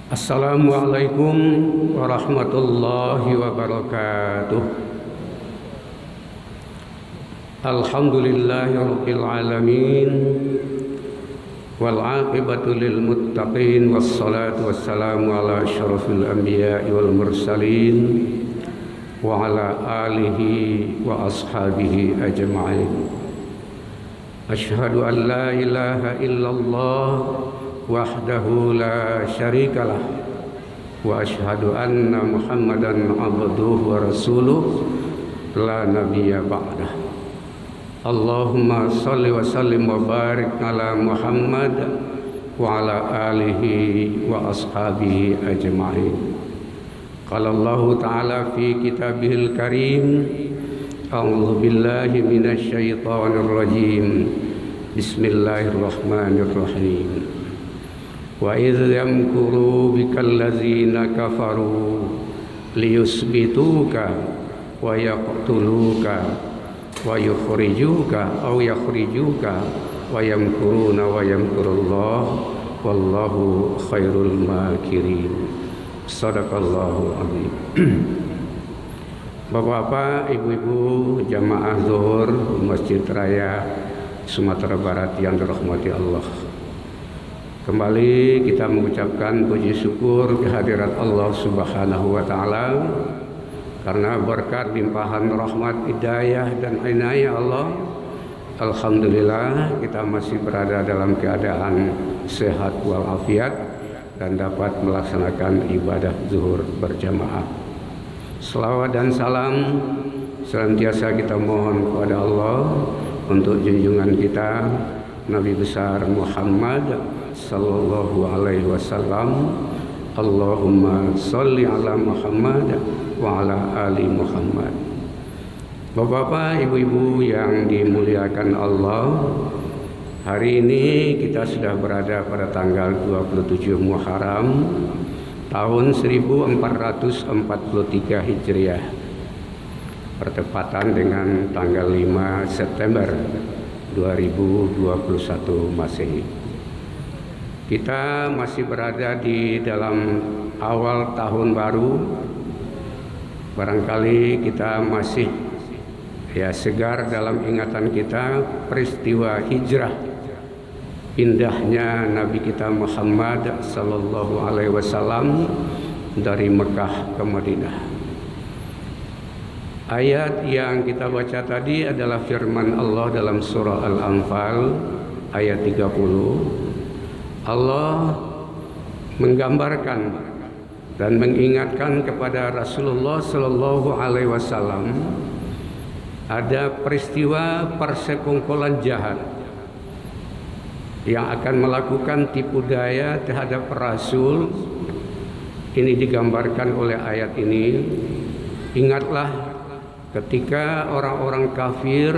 Assalamualaikum warahmatullahi wabarakatuh. Alhamdulillahi rabbil alamin wal aqibatu lil muttaqin wassalatu wassalamu ala asyrafil anbiya'i wal mursalin wa ala alihi wa ashabihi ajma'in. Asyhadu an la ilaha illallah wahdahu la syarikalah wa asyhadu anna Muhammadan abduhu wa rasuluh la nabiyya ba'dah. Allahumma salli wa sallim wa barik ala Muhammad wa ala alihi wa ashabihi ajma'in. Qala Allah ta'ala fi kitabihil karim, a'udzu billahi minasy syaithanir rajim. Bismillahirrahmanirrahim. Wa idh yamkuru bikal ladzina kafaru liyusbituka wa yaqtuluka wa yukhrijuka aw yakhrijuka wa yamkuruna wa yamkurullah wallahu khairul makirin. Shadaqallahu azim. Bapak-bapak, ibu-ibu jamaah zuhur Masjid Raya Sumatera Barat yang dirahmati Allah, kembali kita mengucapkan puji syukur kehadirat Allah Subhanahu wa taala karena berkat limpahan rahmat, hidayah dan inayah Allah, alhamdulillah kita masih berada dalam keadaan sehat walafiat dan dapat melaksanakan ibadah zuhur berjamaah. Selawat dan salam senantiasa kita mohon kepada Allah untuk junjungan kita Nabi besar Muhammad sallallahu alaihi wasallam. Allahumma sholli ala Muhammad wa ala ali Muhammad. Bapak-bapak, ibu-ibu yang dimuliakan Allah, hari ini kita sudah berada pada tanggal 27 Muharram tahun 1443 Hijriah, bertepatan dengan tanggal 5 September 2021 Masehi. Kita masih berada di dalam awal tahun baru. Barangkali kita masih segar dalam ingatan kita peristiwa hijrah, pindahnya Nabi kita Muhammad sallallahu alaihi wasallam dari Mekah ke Madinah. Ayat yang kita baca tadi adalah firman Allah dalam surah Al-Anfal ayat 30. Allah menggambarkan dan mengingatkan kepada Rasulullah sallallahu alaihi wasallam ada peristiwa persekongkolan jahat yang akan melakukan tipu daya terhadap Rasul. Ini digambarkan oleh ayat ini. Ingatlah ketika orang-orang kafir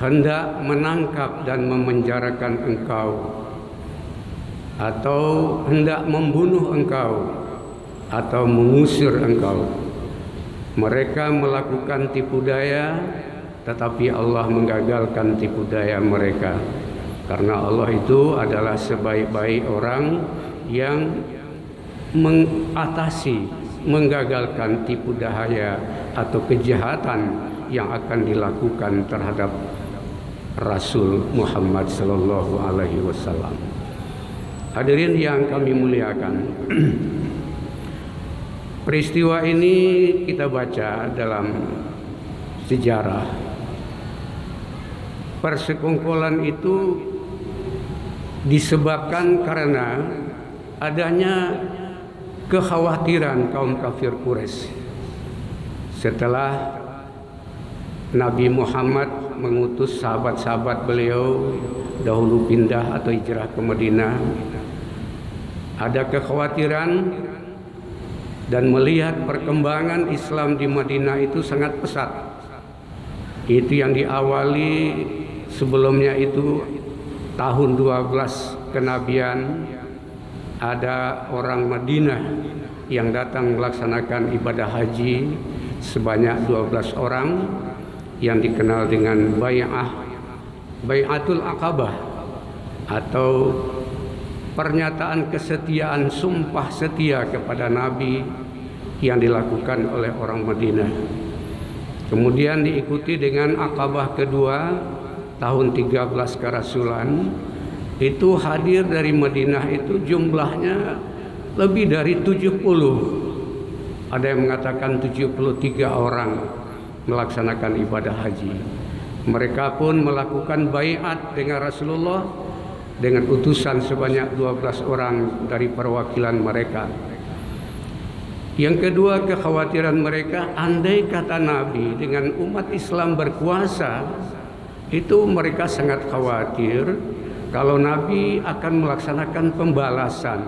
hendak menangkap dan memenjarakan engkau, atau hendak membunuh engkau, atau mengusir engkau. Mereka melakukan tipu daya, tetapi Allah menggagalkan tipu daya mereka. Karena Allah itu adalah sebaik-baik orang yang mengatasi, menggagalkan tipu daya atau kejahatan yang akan dilakukan terhadap Rasul Muhammad sallallahu alaihi wasallam. Hadirin yang kami muliakan, peristiwa ini kita baca dalam sejarah. Persekongkolan itu disebabkan karena adanya kekhawatiran kaum kafir Quraisy setelah Nabi Muhammad mengutus sahabat-sahabat beliau dahulu pindah atau hijrah ke Madinah. Ada kekhawatiran dan melihat perkembangan Islam di Madinah itu sangat pesat. Itu yang diawali sebelumnya itu tahun 12 kenabian, ada orang Madinah yang datang melaksanakan ibadah haji sebanyak 12 orang yang dikenal dengan Bai'atul Aqabah atau pernyataan kesetiaan, sumpah setia kepada Nabi yang dilakukan oleh orang Madinah. Kemudian diikuti dengan Aqabah kedua tahun 13 kerasulan. Itu hadir dari Madinah itu jumlahnya lebih dari 70. Ada yang mengatakan 73 orang melaksanakan ibadah haji. Mereka pun melakukan baiat dengan Rasulullah dengan utusan sebanyak 12 orang dari perwakilan mereka. Yang kedua, kekhawatiran mereka, andai kata Nabi dengan umat Islam berkuasa, itu mereka sangat khawatir kalau Nabi akan melaksanakan pembalasan,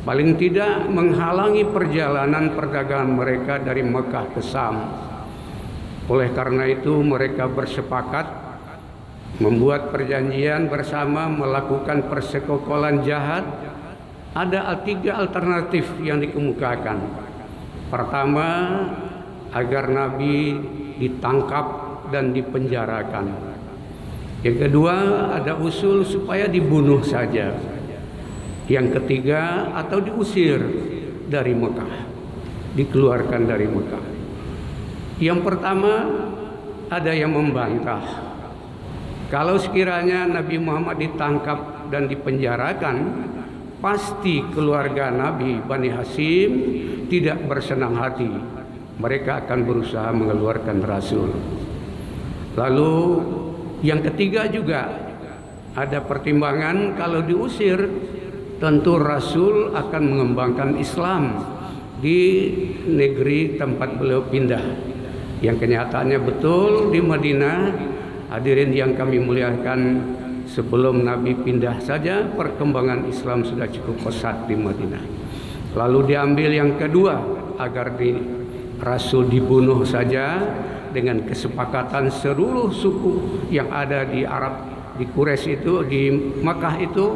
paling tidak menghalangi perjalanan perdagangan mereka dari Mekah ke Syam. Oleh karena itu mereka bersepakat membuat perjanjian bersama melakukan persekongkolan jahat. Ada 3 alternatif yang dikemukakan. Pertama, agar Nabi ditangkap dan dipenjarakan. Yang kedua, ada usul supaya dibunuh saja. Yang ketiga, atau diusir dari Mekah, dikeluarkan dari Mekah. Yang pertama, ada yang membantah. Kalau sekiranya Nabi Muhammad ditangkap dan dipenjarakan, pasti keluarga Nabi Bani Hashim tidak bersenang hati. Mereka akan berusaha mengeluarkan Rasul. Lalu yang ketiga juga ada pertimbangan, kalau diusir tentu Rasul akan mengembangkan Islam di negeri tempat beliau pindah. Yang kenyataannya betul di Madinah. Hadirin yang kami muliakan, sebelum Nabi pindah saja perkembangan Islam sudah cukup pesat di Madinah. Lalu diambil yang kedua, agar Rasul dibunuh saja dengan kesepakatan seluruh suku yang ada di Arab, di Quraisy itu, di Makkah itu,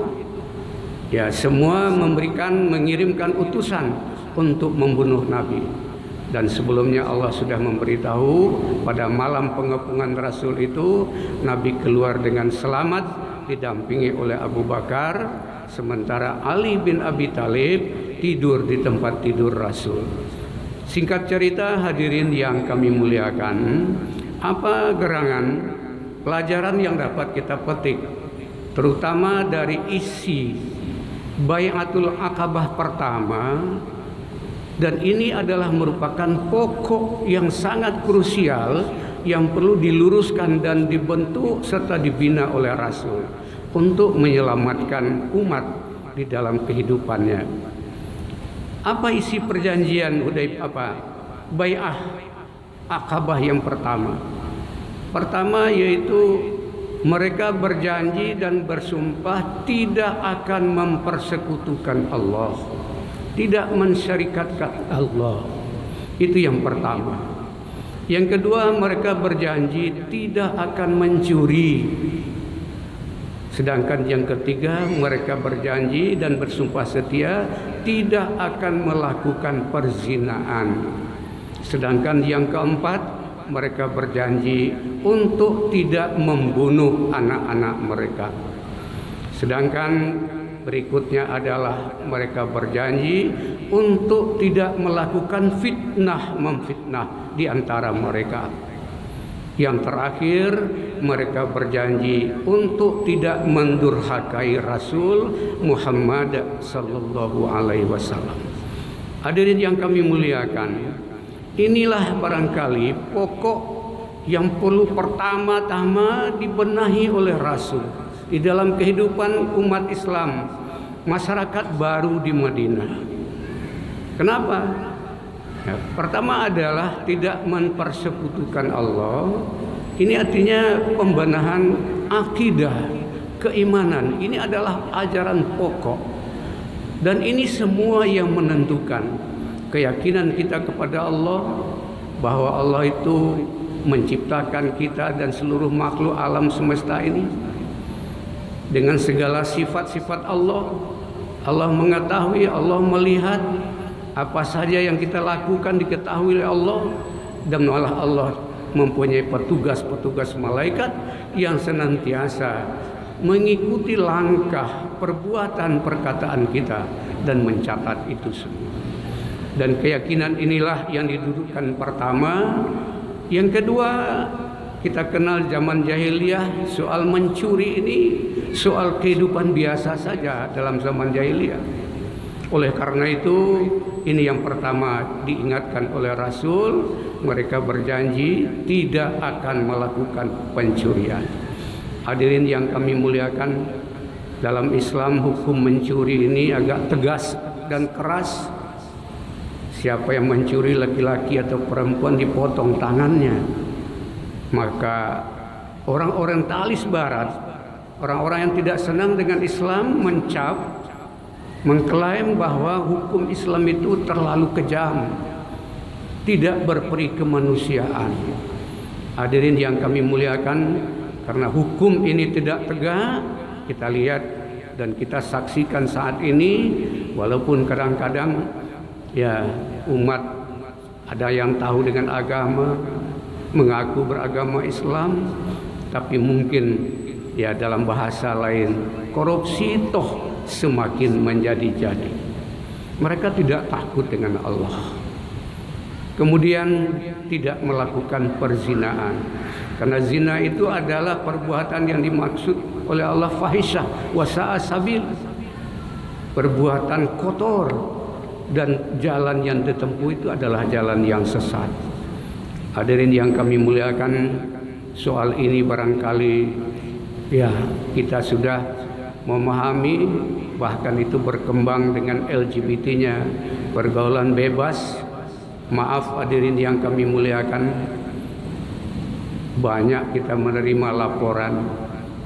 ya semua mengirimkan utusan untuk membunuh Nabi. Dan sebelumnya Allah sudah memberitahu pada malam pengepungan Rasul itu Nabi keluar dengan selamat didampingi oleh Abu Bakar, sementara Ali bin Abi Thalib tidur di tempat tidur Rasul. Singkat cerita, hadirin yang kami muliakan, apa gerangan pelajaran yang dapat kita petik terutama dari isi Baiatul Aqabah pertama, dan ini adalah merupakan pokok yang sangat krusial yang perlu diluruskan dan dibentuk serta dibina oleh Rasul untuk menyelamatkan umat di dalam kehidupannya. Apa isi perjanjian Bai'ah Aqabah yang pertama? Pertama yaitu mereka berjanji dan bersumpah tidak akan mempersekutukan Allah, tidak mensyarikatkan Allah. Itu yang pertama. Yang kedua, mereka berjanji tidak akan mencuri. Sedangkan yang ketiga, mereka berjanji dan bersumpah setia tidak akan melakukan perzinaan. Sedangkan yang keempat, mereka berjanji untuk tidak membunuh anak-anak mereka. Sedangkan berikutnya adalah mereka berjanji untuk tidak melakukan memfitnah di antara mereka. Yang terakhir, mereka berjanji untuk tidak mendurhakai Rasul Muhammad sallallahu alaihi wasallam. Hadirin yang kami muliakan, inilah barangkali pokok yang perlu pertama-tama dibenahi oleh Rasul di dalam kehidupan umat Islam, masyarakat baru di Madinah. Kenapa? Ya, pertama adalah tidak mempersekutukan Allah. Ini artinya pembenahan akidah, keimanan. Ini adalah ajaran pokok. Dan ini semua yang menentukan keyakinan kita kepada Allah, bahwa Allah itu menciptakan kita dan seluruh makhluk alam semesta ini dengan segala sifat-sifat Allah. Allah mengetahui, Allah melihat apa saja yang kita lakukan diketahui oleh Allah, dan Allah mempunyai petugas-petugas malaikat yang senantiasa mengikuti langkah perbuatan perkataan kita dan mencatat itu semua. Dan keyakinan inilah yang didudukkan pertama. Yang kedua, kita kenal zaman jahiliyah, soal mencuri ini soal kehidupan biasa saja dalam zaman jahiliyah. Oleh karena itu, ini yang pertama diingatkan oleh Rasul, mereka berjanji tidak akan melakukan pencurian. Hadirin yang kami muliakan, dalam Islam hukum mencuri ini agak tegas dan keras. Siapa yang mencuri, laki-laki atau perempuan, dipotong tangannya. Maka orang-orang talis barat, orang-orang yang tidak senang dengan Islam, mengklaim bahwa hukum Islam itu terlalu kejam, tidak berperi kemanusiaan. Hadirin yang kami muliakan, karena hukum ini tidak tegak, kita lihat dan kita saksikan saat ini, walaupun kadang-kadang ya umat ada yang tahu dengan agama, mengaku beragama Islam, tapi mungkin ya dalam bahasa lain, korupsi toh semakin menjadi-jadi. Mereka tidak takut dengan Allah. Kemudian tidak melakukan perzinaan, karena zina itu adalah perbuatan yang dimaksud oleh Allah fahisyah wa sa'a sabil, perbuatan kotor, dan jalan yang ditempuh itu adalah jalan yang sesat. Hadirin yang kami muliakan, soal ini barangkali ya kita sudah memahami, bahkan itu berkembang dengan LGBT-nya, pergaulan bebas. Maaf hadirin yang kami muliakan, banyak kita menerima laporan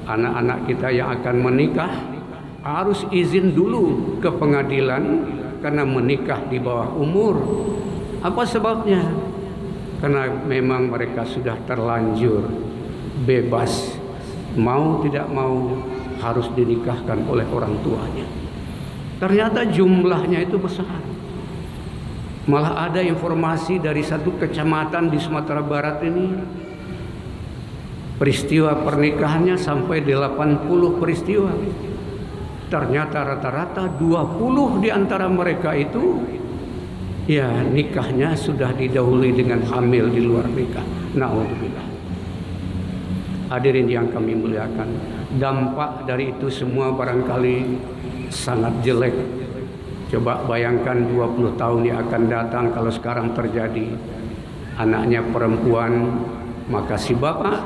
anak-anak kita yang akan menikah harus izin dulu ke pengadilan karena menikah di bawah umur. Apa sebabnya? Karena memang mereka sudah terlanjur bebas, mau tidak mau harus dinikahkan oleh orang tuanya. Ternyata jumlahnya itu besar. Malah ada informasi dari satu kecamatan di Sumatera Barat ini, peristiwa pernikahannya sampai 80 peristiwa. Ternyata rata-rata 20 di antara mereka itu ya nikahnya sudah didahului dengan hamil di luar nikah. Na'udzubillah. Hadirin yang kami muliakan, dampak dari itu semua barangkali sangat jelek. Coba bayangkan 20 tahun yang akan datang kalau sekarang terjadi anaknya perempuan, maka si bapak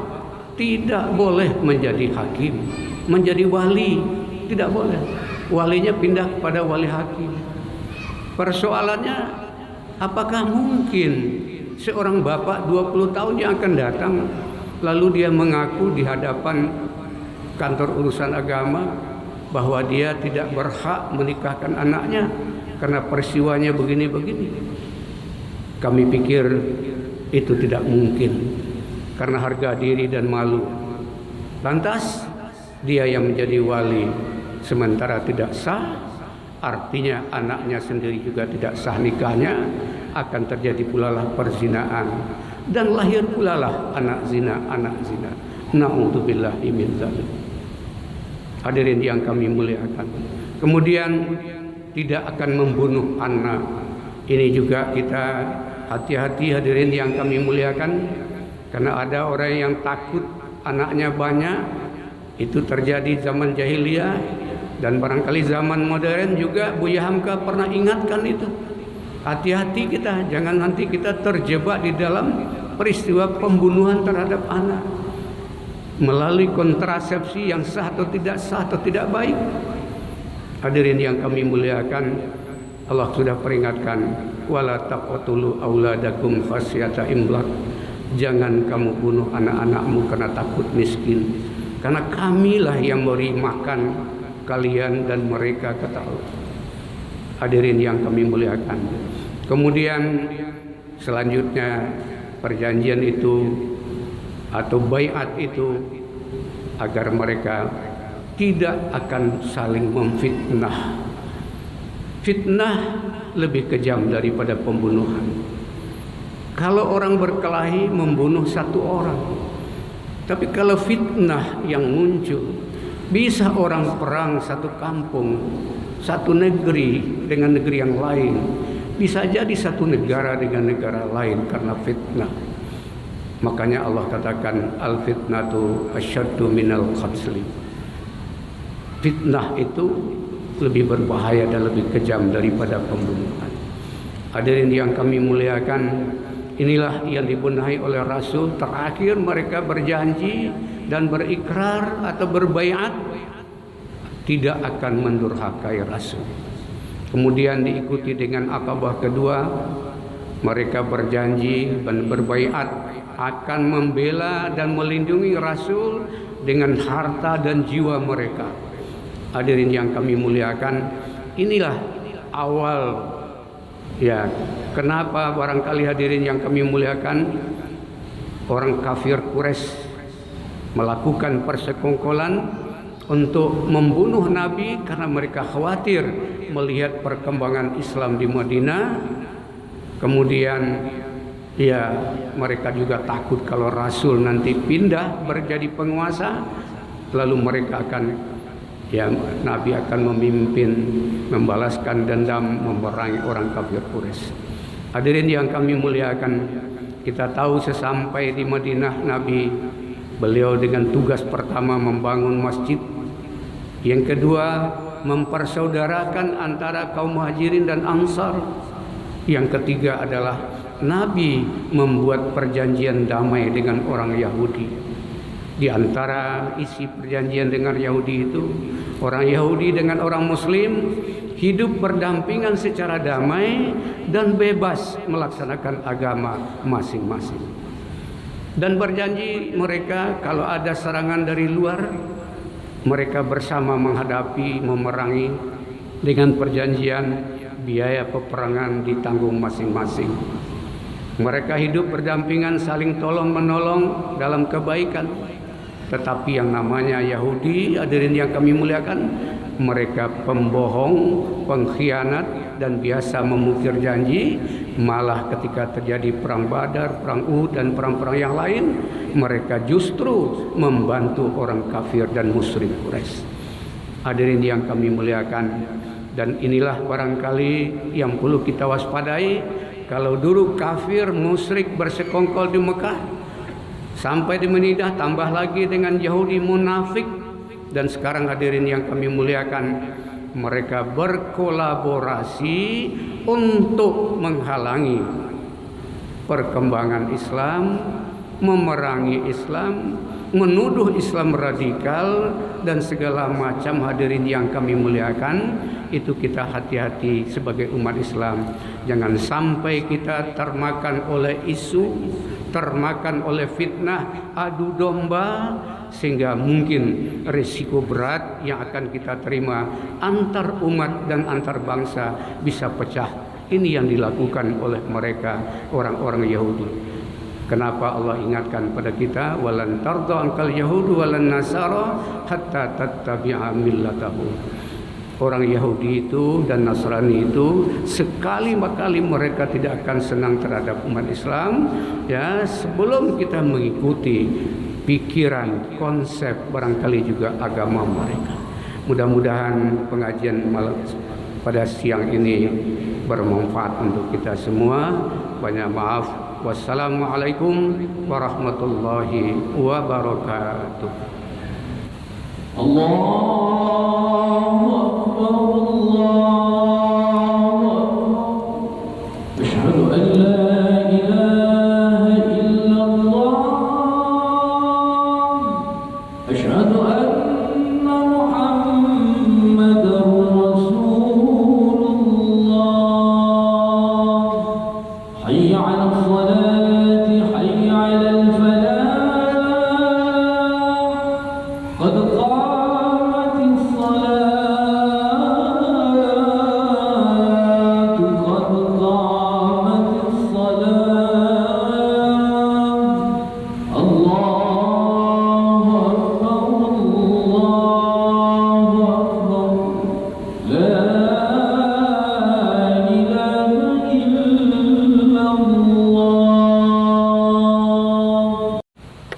tidak boleh menjadi hakim, menjadi wali, tidak boleh. Walinya pindah kepada wali hakim. Persoalannya, apakah mungkin seorang bapak 20 tahun yang akan datang lalu dia mengaku di hadapan kantor urusan agama bahwa dia tidak berhak menikahkan anaknya karena peristiwanya begini-begini? Kami pikir itu tidak mungkin karena harga diri dan malu. Lantas dia yang menjadi wali sementara tidak sah, artinya anaknya sendiri juga tidak sah nikahnya, akan terjadi pula lah perzinaan dan lahir pula lah anak zina. Na'udzubillahi min dzalik. Hadirin yang kami muliakan, kemudian tidak akan membunuh anak. Ini juga kita hati-hati hadirin yang kami muliakan, karena ada orang yang takut anaknya banyak. Itu terjadi zaman jahiliyah dan barangkali zaman modern juga. Buya Hamka pernah ingatkan itu. Hati-hati kita, jangan nanti kita terjebak di dalam peristiwa pembunuhan terhadap anak melalui kontrasepsi yang sah atau tidak baik. Hadirin yang kami muliakan, Allah sudah peringatkan, wala taqtulu auladakum khasyata imlaq. Jangan kamu bunuh anak-anakmu karena takut miskin, karena kamilah yang memberi makan kalian dan mereka, kata Allah. Hadirin yang kami muliakan, kemudian selanjutnya perjanjian itu atau baiat itu agar mereka tidak akan saling memfitnah. Fitnah lebih kejam daripada pembunuhan. Kalau orang berkelahi membunuh satu orang, tapi kalau fitnah yang muncul Bisa orang perang satu kampung, satu negeri dengan negeri yang lain. Bisa jadi satu negara dengan negara lain karena fitnah. Makanya Allah katakan al-fitnatu asyaddu minal qatli. Fitnah itu lebih berbahaya dan lebih kejam daripada pembunuhan. Hadirin yang kami muliakan, inilah yang dibenahi oleh Rasul. Terakhir mereka berjanji dan berikrar atau berbaiat tidak akan mendurhakai Rasul. Kemudian diikuti dengan akabah kedua, mereka berjanji dan berbaiat akan membela dan melindungi Rasul dengan harta dan jiwa mereka. Hadirin yang kami muliakan, inilah awal ya, kenapa barangkali hadirin yang kami muliakan, orang kafir Quraisy melakukan persekongkolan untuk membunuh Nabi karena mereka khawatir melihat perkembangan Islam di Madinah. Kemudian ya, mereka juga takut kalau Rasul nanti pindah menjadi penguasa, lalu mereka akan ya, Nabi akan memimpin, membalaskan dendam, memerangi orang kafir Quraisy. Hadirin yang kami muliakan, kita tahu sesampai di Madinah Nabi, beliau dengan tugas pertama membangun masjid, yang kedua mempersaudarakan antara kaum Muhajirin dan Ansar, yang ketiga adalah Nabi membuat perjanjian damai dengan orang Yahudi. Di antara isi perjanjian dengan Yahudi itu, orang Yahudi dengan orang Muslim hidup berdampingan secara damai dan bebas melaksanakan agama masing-masing. Dan berjanji mereka kalau ada serangan dari luar, mereka bersama menghadapi, memerangi, dengan perjanjian biaya peperangan ditanggung masing-masing. Mereka hidup berdampingan, saling tolong-menolong dalam kebaikan. Tetapi yang namanya Yahudi, hadirin yang kami muliakan, mereka pembohong, pengkhianat, dan biasa memukir janji. Malah ketika terjadi perang Badar, perang Uhud, dan perang-perang yang lain, mereka justru membantu orang kafir dan musyrik Quraisy. Hadirin yang kami muliakan, dan inilah barangkali yang perlu kita waspadai. Kalau dulu kafir musyrik bersekongkol di Mekah, sampai di Madinah tambah lagi dengan Yahudi munafik, dan sekarang hadirin yang kami muliakan, mereka berkolaborasi untuk menghalangi perkembangan Islam, memerangi Islam, menuduh Islam radikal, dan segala macam. Hadirin yang kami muliakan, itu kita hati-hati sebagai umat Islam. Jangan sampai kita termakan oleh isu, termakan oleh fitnah, adu domba, sehingga mungkin risiko berat yang akan kita terima antar umat dan antar bangsa bisa pecah. Ini yang dilakukan oleh mereka, orang-orang Yahudi. Kenapa Allah ingatkan pada kita, walan tarda ankal yahudu walan nasara hatta tattabi'a millatahum. Orang Yahudi itu dan Nasrani itu sekali mereka tidak akan senang terhadap umat Islam ya, sebelum kita mengikuti pikiran, konsep, barangkali juga agama mereka. Mudah-mudahan pengajian malam pada siang ini bermanfaat untuk kita semua. Banyak maaf. Wassalamualaikum warahmatullahi wabarakatuh. Allahu Akbar, Allahu Akbar. Asyhadu an la ilaha illallah. Asyhadu anna Muhammadar Rasulullah. Hayya 'alal salati, hayya 'alal falah. Qad